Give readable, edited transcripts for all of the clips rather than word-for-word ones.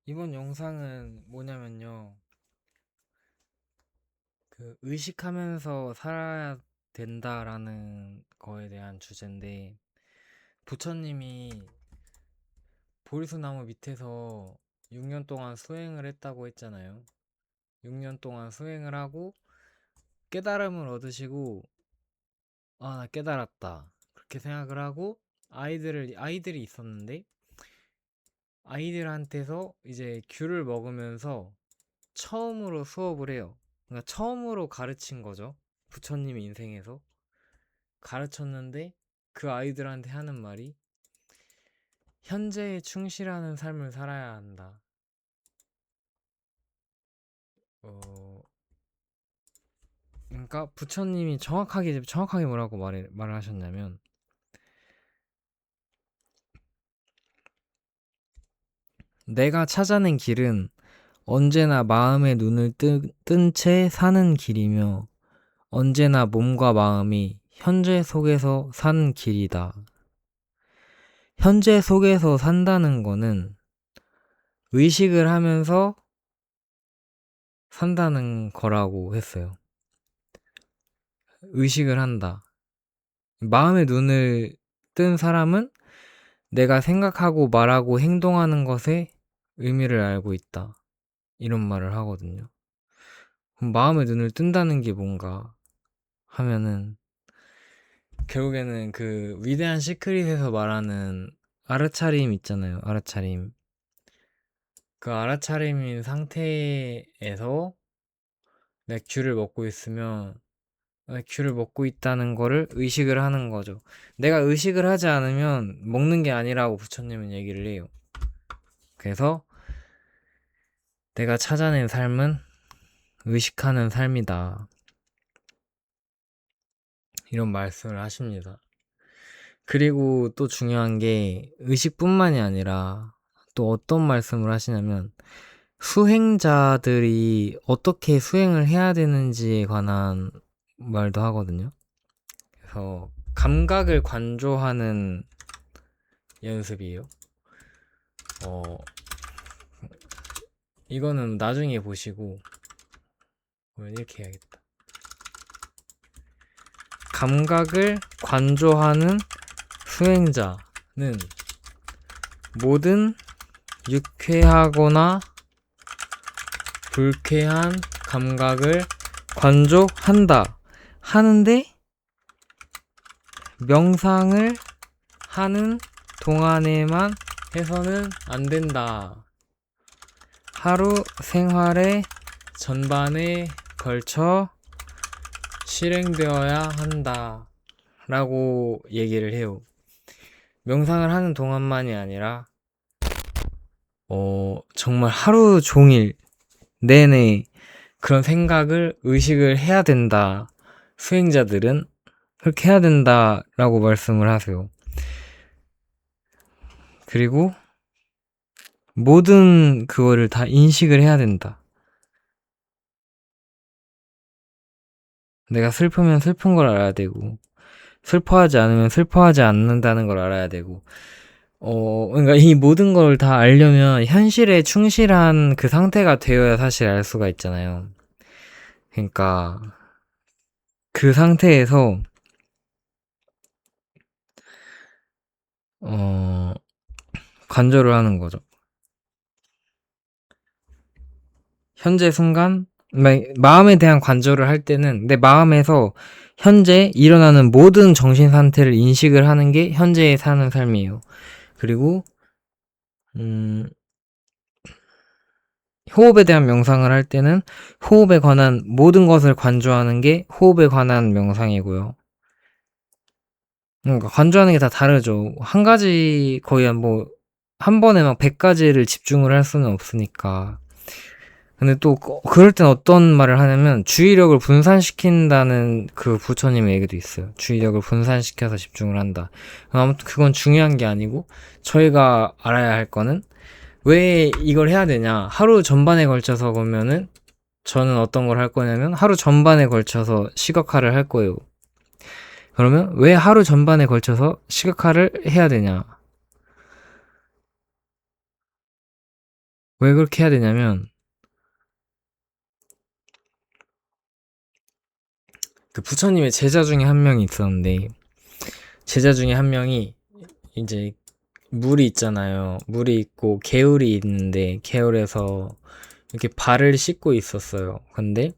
이번 영상은 뭐냐면요. 의식하면서 살아야 된다라는 거에 대한 주제인데, 부처님이 보리수나무 밑에서 6년 동안 수행을 했다고 했잖아요. 6년 동안 수행을 하고 깨달음을 얻으시고, 아, 나 깨달았다. 그렇게 생각을 하고 아이들이 있었는데, 아이들한테서 이제 귤을 먹으면서 처음으로 수업을 해요. 그러니까 처음으로 가르친 거죠. 부처님의 인생에서 가르쳤는데 그 아이들한테 하는 말이 현재에 충실하는 삶을 살아야 한다. 어, 그러니까 부처님이 정확하게 뭐라고 말을 하셨냐면, 내가 찾아낸 길은 언제나 마음의 눈을 뜬 채 사는 길이며 언제나 몸과 마음이 현재 속에서 사는 길이다. 현재 속에서 산다는 거는 의식을 하면서 산다는 거라고 했어요. 의식을 한다. 마음의 눈을 뜬 사람은 내가 생각하고 말하고 행동하는 것에 의미를 알고 있다. 이런 말을 하거든요. 그럼 마음의 눈을 뜬다는 게 뭔가 하면은 결국에는 그 위대한 시크릿에서 말하는 아르차림 있잖아요. 아르차림. 그 아라차림인 상태에서 내 귤을 먹고 있으면 귤을 먹고 있다는 거를 의식을 하는 거죠. 내가 의식을 하지 않으면 먹는 게 아니라고 부처님은 얘기를 해요. 그래서 내가 찾아낸 삶은 의식하는 삶이다. 이런 말씀을 하십니다. 그리고 또 중요한 게 의식뿐만이 아니라 또 어떤 말씀을 하시냐면 수행자들이 어떻게 수행을 해야 되는지에 관한 말도 하거든요. 그래서 감각을 관조하는 연습이에요. 이거는 나중에 보시고 이렇게 해야겠다. 감각을 관조하는 수행자는 모든 유쾌하거나 불쾌한 감각을 관조한다. 하는데 명상을 하는 동안에만 해서는 안 된다. 하루 생활의 전반에 걸쳐 실행되어야 한다. 라고 얘기를 해요. 명상을 하는 동안만이 아니라, 정말 하루 종일 내내 그런 생각을 의식을 해야 된다. 수행자들은 그렇게 해야 된다라고 말씀을 하세요. 그리고 모든 그거를 다 인식을 해야 된다. 내가 슬프면 슬픈 걸 알아야 되고, 슬퍼하지 않으면 슬퍼하지 않는다는 걸 알아야 되고, 그러니까 이 모든 걸 다 알려면 현실에 충실한 그 상태가 되어야 사실 알 수가 있잖아요. 그러니까 그 상태에서 관조를 하는 거죠. 현재 순간 마음에 대한 관조를 할 때는 내 마음에서 현재 일어나는 모든 정신 상태를 인식을 하는 게 현재에 사는 삶이에요. 그리고 호흡에 대한 명상을 할 때는 호흡에 관한 모든 것을 관조하는 게 호흡에 관한 명상이고요. 그러니까 관조하는 게 다 다르죠. 한 가지 거의 한 번에 막 100가지를 집중을 할 수는 없으니까. 근데 또 그럴 땐 어떤 말을 하냐면 주의력을 분산시킨다는 그 부처님의 얘기도 있어요. 주의력을 분산시켜서 집중을 한다. 아무튼 그건 중요한 게 아니고 저희가 알아야 할 거는 왜 이걸 해야 되냐. 하루 전반에 걸쳐서 보면은 저는 어떤 걸 할 거냐면 하루 전반에 걸쳐서 시각화를 할 거예요. 그러면 왜 하루 전반에 걸쳐서 시각화를 해야 되냐. 왜 그렇게 해야 되냐면 그 부처님의 제자 중에 한 명이 있었는데 제자 중에 한 명이 이제 물이 있잖아요. 물이 있고 개울이 있는데 개울에서 이렇게 발을 씻고 있었어요. 근데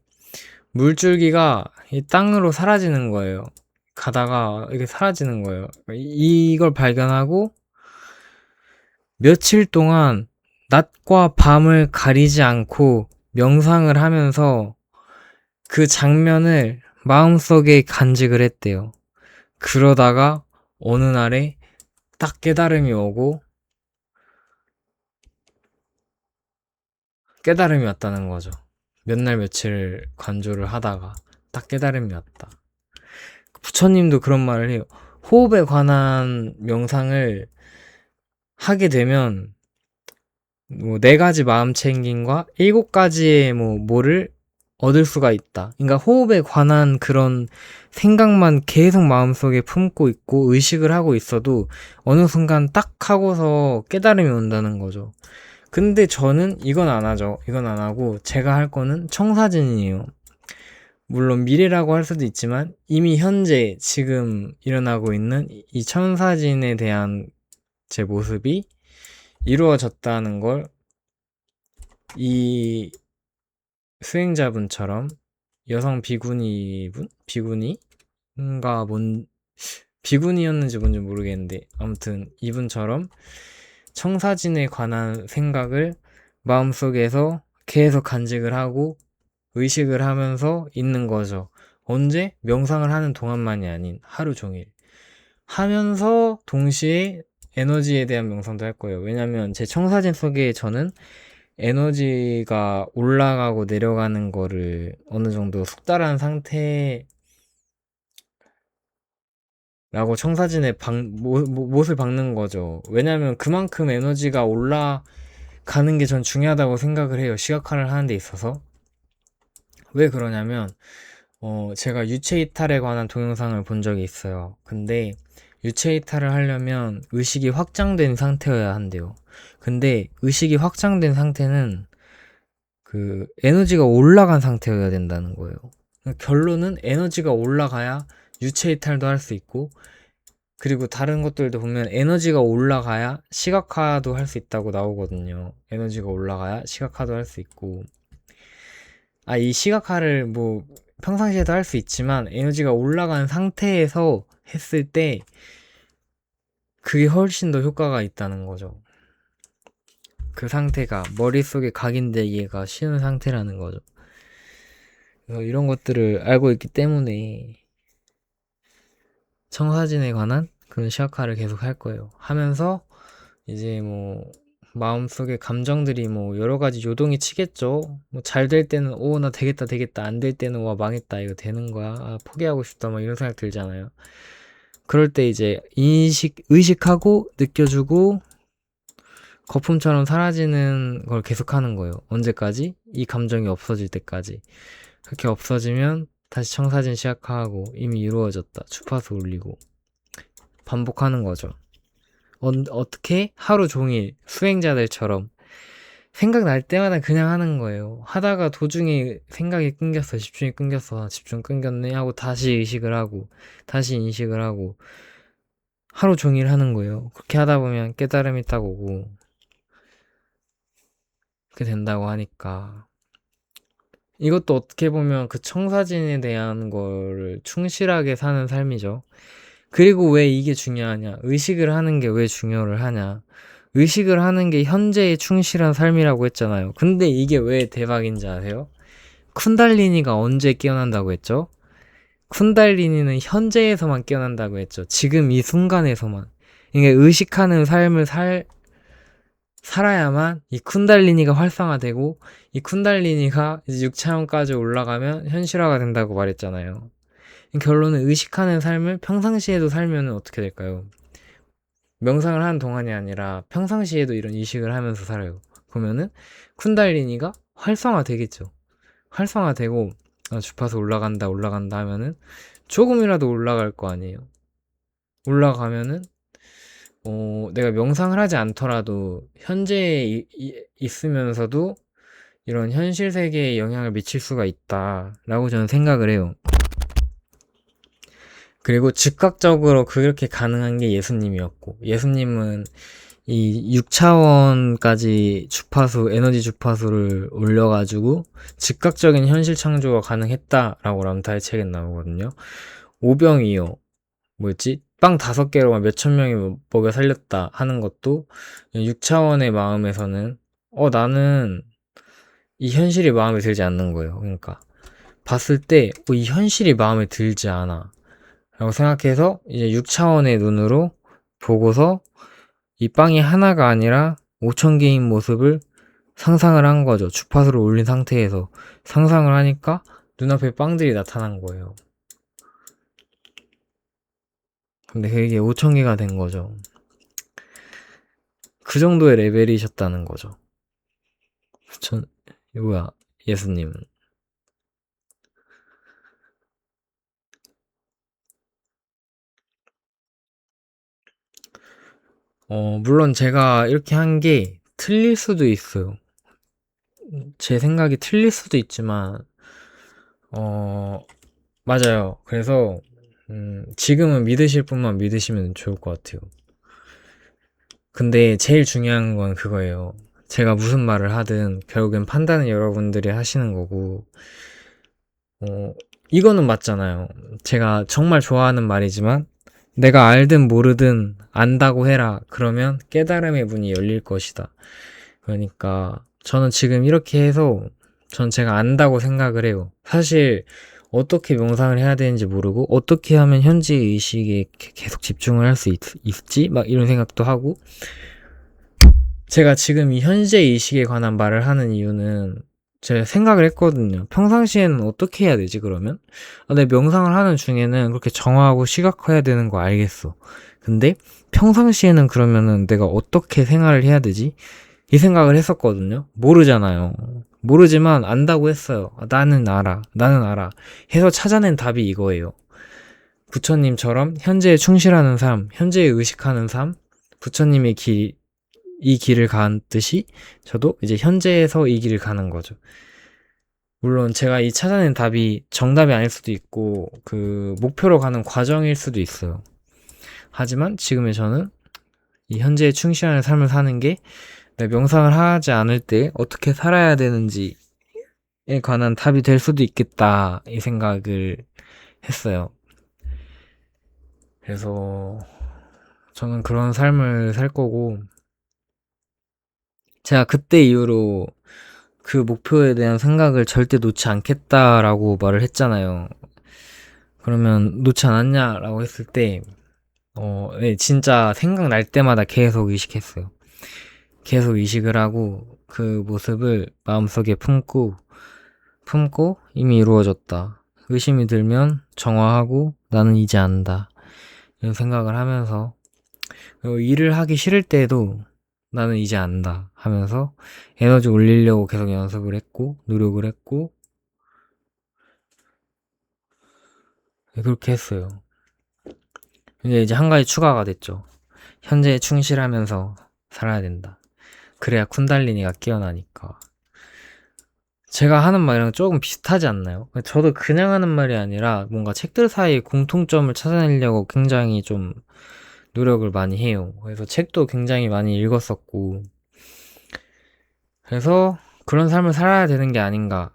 물줄기가 이 땅으로 사라지는 거예요. 가다가 이게 사라지는 거예요. 이걸 발견하고 며칠 동안 낮과 밤을 가리지 않고 명상을 하면서 그 장면을 마음속에 간직을 했대요. 그러다가 어느 날에 딱 깨달음이 오고 깨달음이 왔다는 거죠. 몇 날 며칠 관조를 하다가 딱 깨달음이 왔다. 부처님도 그런 말을 해요. 호흡에 관한 명상을 하게 되면 뭐 4가지 마음 챙김과 7가지의 뭐를 얻을 수가 있다. 그러니까 호흡에 관한 그런 생각만 계속 마음속에 품고 있고 의식을 하고 있어도 어느 순간 딱 하고서 깨달음이 온다는 거죠. 근데 저는 이건 안 하죠. 이건 안 하고 제가 할 거는 청사진이에요. 물론 미래라고 할 수도 있지만 이미 현재 지금 일어나고 있는 이 청사진에 대한 제 모습이 이루어졌다는 걸 이 수행자분처럼 여성 비구니분? 비구니인가 비구니였는지 뭔지 모르겠는데 아무튼 이분처럼 청사진에 관한 생각을 마음속에서 계속 간직을 하고 의식을 하면서 있는 거죠. 언제? 명상을 하는 동안만이 아닌 하루 종일. 하면서 동시에 에너지에 대한 명상도 할 거예요. 왜냐면 제 청사진 속에 저는 에너지가 올라가고 내려가는 거를 어느 정도 숙달한 상태라고 청사진에 못을 박는 거죠. 왜냐면 그만큼 에너지가 올라가는 게 전 중요하다고 생각을 해요. 시각화를 하는 데 있어서. 왜 그러냐면 제가 유체 이탈에 관한 동영상을 본 적이 있어요. 근데 유체 이탈을 하려면 의식이 확장된 상태여야 한대요. 근데 의식이 확장된 상태는 그 에너지가 올라간 상태여야 된다는 거예요. 결론은 에너지가 올라가야 유체 이탈도 할 수 있고 그리고 다른 것들도 보면 에너지가 올라가야 시각화도 할 수 있다고 나오거든요. 에너지가 올라가야 시각화도 할 수 있고 이 시각화를 뭐 평상시에도 할 수 있지만 에너지가 올라간 상태에서 했을 때 그게 훨씬 더 효과가 있다는 거죠. 그 상태가 머릿속에 각인되기가 쉬운 상태라는 거죠. 그래서 이런 것들을 알고 있기 때문에 청사진에 관한 그런 시각화를 계속 할 거예요. 하면서 이제 뭐 마음속에 감정들이 뭐 여러 가지 요동이 치겠죠. 뭐 잘 될 때는 나 되겠다 되겠다, 안 될 때는 와 망했다, 이거 되는 거야, 포기하고 싶다, 막 이런 생각 들잖아요. 그럴 때 이제 의식하고 느껴주고 거품처럼 사라지는 걸 계속하는 거예요. 언제까지? 이 감정이 없어질 때까지. 그렇게 없어지면 다시 청사진 시작하고 이미 이루어졌다, 주파수 올리고 반복하는 거죠. 어떻게? 하루 종일 수행자들처럼 생각날 때마다 그냥 하는 거예요. 하다가 도중에 생각이 끊겼어, 집중이 끊겼어, 집중 끊겼네 하고 다시 의식을 하고 다시 인식을 하고 하루 종일 하는 거예요. 그렇게 하다 보면 깨달음이 딱 오고 그렇게 된다고 하니까 이것도 어떻게 보면 그 청사진에 대한 거를 충실하게 사는 삶이죠. 그리고 왜 이게 중요하냐? 의식을 하는 게 왜 중요를 하냐? 의식을 하는 게 현재에 충실한 삶이라고 했잖아요. 근데 이게 왜 대박인지 아세요? 쿤달리니가 언제 깨어난다고 했죠? 쿤달리니는 현재에서만 깨어난다고 했죠. 지금 이 순간에서만. 이게 의식하는 삶을 살아야만 이 쿤달리니가 활성화되고 이 쿤달리니가 이제 6차원까지 올라가면 현실화가 된다고 말했잖아요. 결론은 의식하는 삶을 평상시에도 살면 어떻게 될까요? 명상을 하는 동안이 아니라 평상시에도 이런 의식을 하면서 살아요. 그러면은 쿤달리니가 활성화되겠죠. 활성화되고 주파수 올라간다 하면은 조금이라도 올라갈 거 아니에요. 올라가면은 내가 명상을 하지 않더라도 현재에 있으면서도 이런 현실 세계에 영향을 미칠 수가 있다라고 저는 생각을 해요. 그리고 즉각적으로 그렇게 가능한 게 예수님이었고, 예수님은 이 6차원까지 에너지 주파수를 올려가지고 즉각적인 현실 창조가 가능했다라고 람타의 책에 나오거든요. 오병이어, 뭐였지? 빵 5개로만 몇천 명이 먹여 살렸다 하는 것도 6차원의 마음에서는 나는 이 현실이 마음에 들지 않는 거예요. 그러니까 봤을 때 이 현실이 마음에 들지 않아 라고 생각해서 이제 6차원의 눈으로 보고서 이 빵이 하나가 아니라 5천 개인 모습을 상상을 한 거죠. 주파수를 올린 상태에서 상상을 하니까 눈앞에 빵들이 나타난 거예요. 근데 그게 5천 개가 된 거죠. 그 정도의 레벨이셨다는 거죠. 뭐야, 예수님은. 물론 제가 이렇게 한 게 틀릴 수도 있어요. 제 생각이 틀릴 수도 있지만, 맞아요. 그래서, 지금은 믿으실 분만 믿으시면 좋을 것 같아요. 근데 제일 중요한 건 그거예요. 제가 무슨 말을 하든 결국엔 판단은 여러분들이 하시는 거고, 이거는 맞잖아요. 제가 정말 좋아하는 말이지만, 내가 알든 모르든 안다고 해라. 그러면 깨달음의 문이 열릴 것이다. 그러니까 저는 지금 이렇게 해서 전 제가 안다고 생각을 해요. 사실 어떻게 명상을 해야 되는지 모르고 어떻게 하면 현재 의식에 계속 집중을 할 수 있지? 막 이런 생각도 하고, 제가 지금 이 현재 의식에 관한 말을 하는 이유는 제가 생각을 했거든요. 평상시에는 어떻게 해야 되지, 그러면? 내 명상을 하는 중에는 그렇게 정화하고 시각화해야 되는 거 알겠어. 근데 평상시에는 그러면은 내가 어떻게 생활을 해야 되지? 이 생각을 했었거든요. 모르잖아요. 모르지만 안다고 했어요. 나는 알아. 나는 알아. 해서 찾아낸 답이 이거예요. 부처님처럼 현재에 충실하는 삶, 현재에 의식하는 삶, 부처님의 이 길을 갔듯이 저도 이제 현재에서 이 길을 가는 거죠. 물론 제가 이 찾아낸 답이 정답이 아닐 수도 있고 그 목표로 가는 과정일 수도 있어요. 하지만 지금의 저는 이 현재에 충실하는 삶을 사는 게 내가 명상을 하지 않을 때 어떻게 살아야 되는지에 관한 답이 될 수도 있겠다 이 생각을 했어요. 그래서 저는 그런 삶을 살 거고, 제가 그때 이후로 그 목표에 대한 생각을 절대 놓지 않겠다라고 말을 했잖아요. 그러면 놓지 않았냐라고 했을 때, 네, 진짜 생각날 때마다 계속 의식했어요. 계속 의식을 하고 그 모습을 마음속에 품고 이미 이루어졌다. 의심이 들면 정화하고 나는 이제 안다. 이런 생각을 하면서, 그리고 일을 하기 싫을 때에도 나는 이제 안다 하면서 에너지 올리려고 계속 연습을 했고 노력을 했고 그렇게 했어요. 근데 이제 한 가지 추가가 됐죠. 현재에 충실하면서 살아야 된다. 그래야 쿤달리니가 깨어나니까. 제가 하는 말이랑 조금 비슷하지 않나요? 저도 그냥 하는 말이 아니라 뭔가 책들 사이에 공통점을 찾아내려고 굉장히 좀 노력을 많이 해요. 그래서 책도 굉장히 많이 읽었었고, 그래서 그런 삶을 살아야 되는 게 아닌가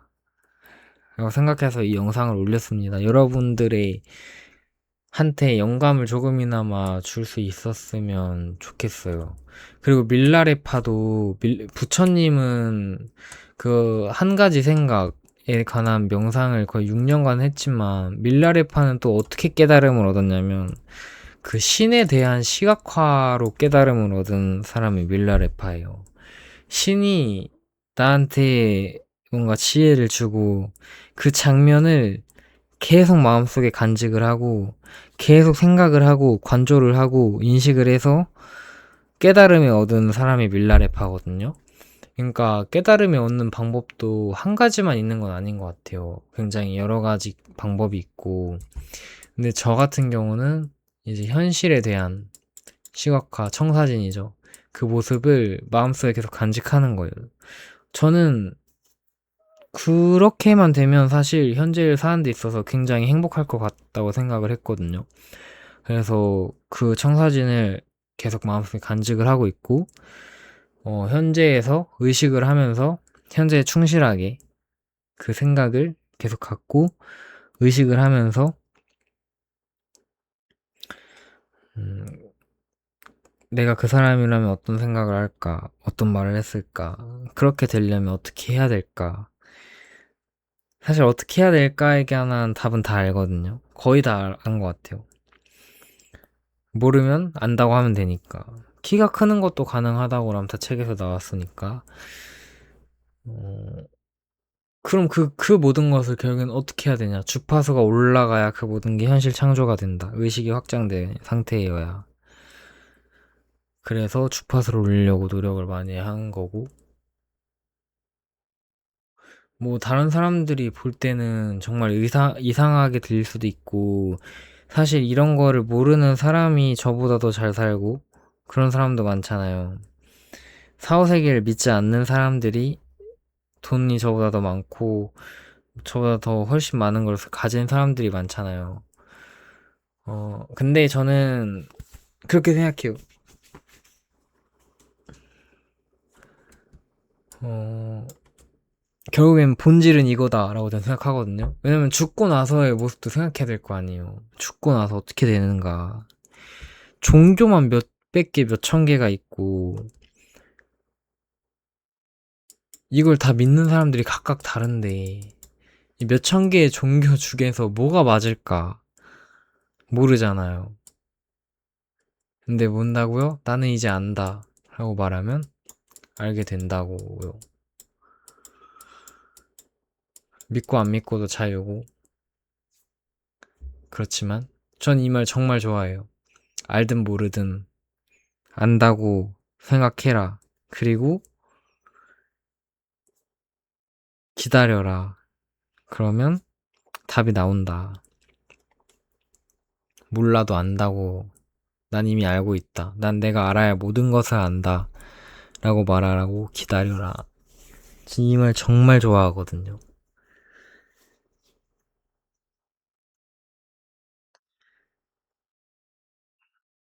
라고 생각해서 이 영상을 올렸습니다. 여러분들의 한테 영감을 조금이나마 줄 수 있었으면 좋겠어요. 그리고 밀라레파도 부처님은 그 한 가지 생각에 관한 명상을 거의 6년간 했지만, 밀라레파는 또 어떻게 깨달음을 얻었냐면 그 신에 대한 시각화로 깨달음을 얻은 사람이 밀라레파예요. 신이 나한테 뭔가 지혜를 주고 그 장면을 계속 마음속에 간직을 하고 계속 생각을 하고 관조를 하고 인식을 해서 깨달음을 얻은 사람이 밀라레파거든요. 그러니까 깨달음을 얻는 방법도 한 가지만 있는 건 아닌 것 같아요. 굉장히 여러 가지 방법이 있고, 근데 저 같은 경우는 이제 현실에 대한 시각화, 청사진이죠. 그 모습을 마음속에 계속 간직하는 거예요. 저는 그렇게만 되면 사실 현재를 사는 데 있어서 굉장히 행복할 것 같다고 생각을 했거든요. 그래서 그 청사진을 계속 마음속에 간직을 하고 있고, 현재에서 의식을 하면서 현재에 충실하게 그 생각을 계속 갖고 의식을 하면서 음, 내가 그 사람이라면 어떤 생각을 할까? 어떤 말을 했을까? 그렇게 되려면 어떻게 해야 될까? 사실 어떻게 해야 될까에 관한 답은 다 알거든요. 거의 다 안 것 같아요. 모르면 안다고 하면 되니까. 키가 크는 것도 가능하다고 람타 책에서 나왔으니까. 어, 그럼 그 모든 것을 결국엔 어떻게 해야 되냐? 주파수가 올라가야 그 모든 게 현실 창조가 된다. 의식이 확장된 상태여야. 그래서 주파수를 올리려고 노력을 많이 한 거고, 뭐 다른 사람들이 볼 때는 정말 이상하게 들릴 수도 있고, 사실 이런 거를 모르는 사람이 저보다 더 잘 살고 그런 사람도 많잖아요. 사후세계를 믿지 않는 사람들이 돈이 저보다 더 많고 저보다 더 훨씬 많은 걸 가진 사람들이 많잖아요. 근데 저는 그렇게 생각해요. 어, 결국엔 본질은 이거다라고 저는 생각하거든요. 왜냐면 죽고 나서의 모습도 생각해야 될 거 아니에요. 죽고 나서 어떻게 되는가. 종교만 몇백 개, 몇천 개가 있고, 이걸 다 믿는 사람들이 각각 다른데, 이 몇천 개의 종교 중에서 뭐가 맞을까? 모르잖아요. 근데 뭔다고요? 나는 이제 안다. 라고 말하면 알게 된다고요. 믿고 안 믿고도 자유고. 그렇지만, 전 이 말 정말 좋아해요. 알든 모르든 안다고 생각해라. 그리고 기다려라. 그러면 답이 나온다. 몰라도 안다고. 난 이미 알고 있다. 난 내가 알아야 모든 것을 안다. 라고 말하라고 기다려라. 이 말 정말 좋아하거든요.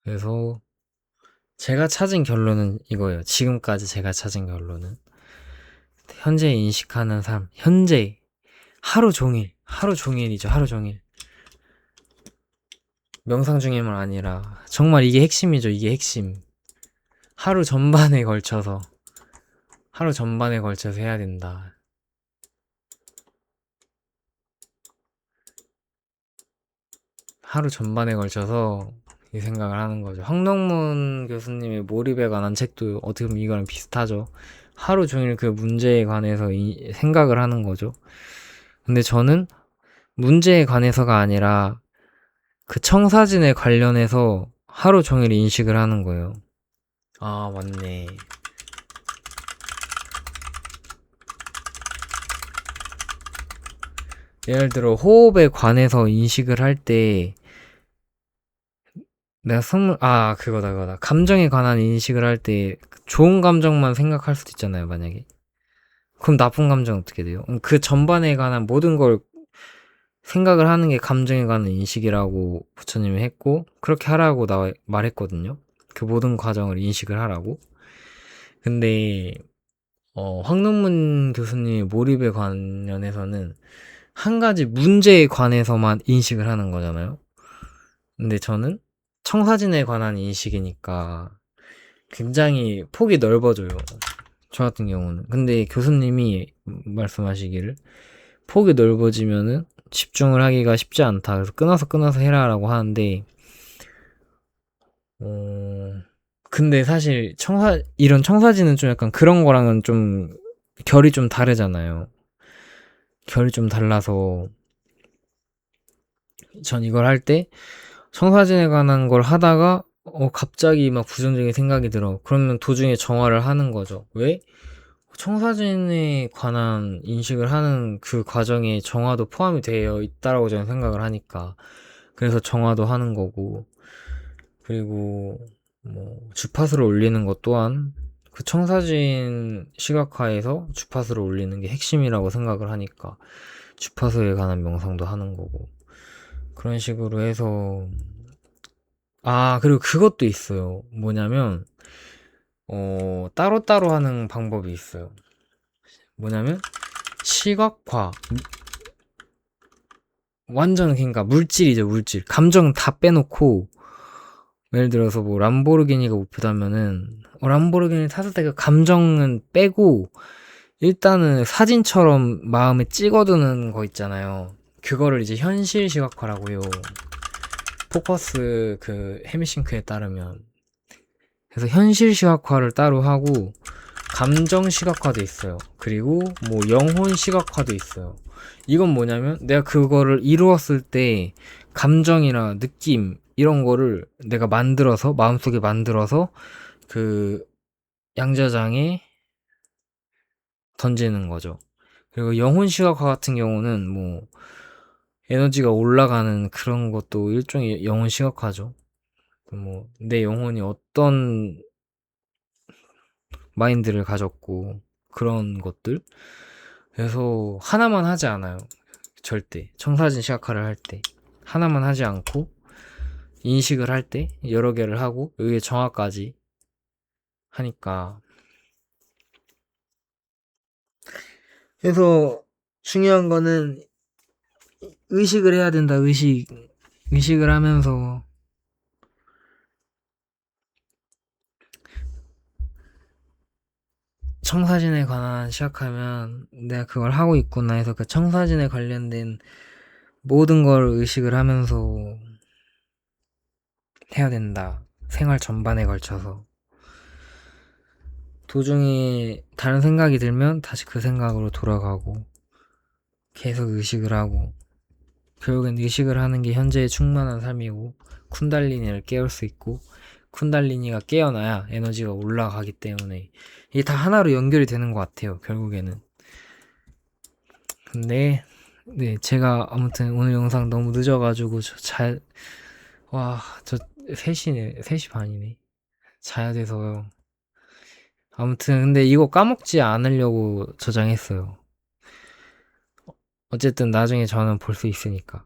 그래서 제가 찾은 결론은 이거예요. 지금까지 제가 찾은 결론은 현재 인식하는 삶, 현재 하루 종일, 하루 종일이죠. 하루 종일. 명상 중에만 아니라 정말 이게 핵심이죠. 이게 핵심. 하루 전반에 걸쳐서 하루 전반에 걸쳐서 해야 된다. 하루 전반에 걸쳐서 이 생각을 하는 거죠. 황덕문 교수님의 몰입에 관한 책도 어떻게 보면 이거랑 비슷하죠. 하루 종일 그 문제에 관해서 생각을 하는 거죠. 근데 저는 문제에 관해서가 아니라 그 청사진에 관련해서 하루 종일 인식을 하는 거예요. 아, 맞네. 예를 들어 호흡에 관해서 인식을 할 때 내가 그거다. 감정에 관한 인식을 할 때 좋은 감정만 생각할 수도 있잖아요, 만약에. 그럼 나쁜 감정은 어떻게 돼요? 그 전반에 관한 모든 걸 생각을 하는 게 감정에 관한 인식이라고 부처님이 했고, 그렇게 하라고 말했거든요. 그 모든 과정을 인식을 하라고. 근데, 황능문 교수님의 몰입에 관련해서는 한 가지 문제에 관해서만 인식을 하는 거잖아요. 근데 저는 청사진에 관한 인식이니까 굉장히 폭이 넓어져요. 저 같은 경우는. 근데 교수님이 말씀하시기를 폭이 넓어지면은 집중을 하기가 쉽지 않다. 그래서 끊어서 해라라고 하는데, 어, 근데 사실 이런 청사진은 좀 약간 그런 거랑은 좀 결이 좀 다르잖아요. 결이 좀 달라서 전 이걸 할 때 청사진에 관한 걸 하다가 갑자기 막 부정적인 생각이 들어. 그러면 도중에 정화를 하는 거죠. 왜? 청사진에 관한 인식을 하는 그 과정에 정화도 포함이 되어 있다라고 저는 생각을 하니까. 그래서 정화도 하는 거고. 그리고 주파수를 올리는 것 또한 그 청사진 시각화에서 주파수를 올리는 게 핵심이라고 생각을 하니까 주파수에 관한 명상도 하는 거고, 그런 식으로 해서. 그리고 그것도 있어요. 뭐냐면 따로따로 하는 방법이 있어요. 뭐냐면 시각화, 완전 그러니까 물질이죠. 물질, 감정 다 빼놓고, 예를 들어서 뭐 람보르기니가 목표다면은 람보르기니 탔을 때 그 감정은 빼고 일단은 사진처럼 마음에 찍어두는 거 있잖아요. 그거를 이제 현실 시각화라고 해요. 포커스 그 헤미싱크에 따르면. 그래서 현실 시각화를 따로 하고 감정 시각화도 있어요. 그리고 뭐 영혼 시각화도 있어요. 이건 뭐냐면 내가 그거를 이루었을 때 감정이나 느낌 이런 거를 내가 만들어서 마음속에 만들어서 그 양자장에 던지는 거죠. 그리고 영혼 시각화 같은 경우는 뭐 에너지가 올라가는 그런 것도 일종의 영혼 시각화죠. 뭐 내 영혼이 어떤 마인드를 가졌고 그런 것들. 그래서 하나만 하지 않아요. 절대 청사진 시각화를 할 때 하나만 하지 않고 인식을 할 때 여러 개를 하고 여기에 정화까지 하니까. 그래서 중요한 거는 의식을 해야 된다. 의식을 하면서 청사진에 관한 시작하면 내가 그걸 하고 있구나 해서 그 청사진에 관련된 모든 걸 의식을 하면서 해야 된다. 생활 전반에 걸쳐서. 도중에 다른 생각이 들면 다시 그 생각으로 돌아가고 계속 의식을 하고, 결국엔 의식을 하는 게 현재의 충만한 삶이고 쿤달리니를 깨울 수 있고, 쿤달리니가 깨어나야 에너지가 올라가기 때문에 이게 다 하나로 연결이 되는 것 같아요, 결국에는. 근데 네, 제가 아무튼 오늘 영상 너무 늦어가지고 저 3시네, 3시 반이네. 자야 돼서요. 아무튼 근데 이거 까먹지 않으려고 저장했어요. 어쨌든 나중에 저는 볼 수 있으니까.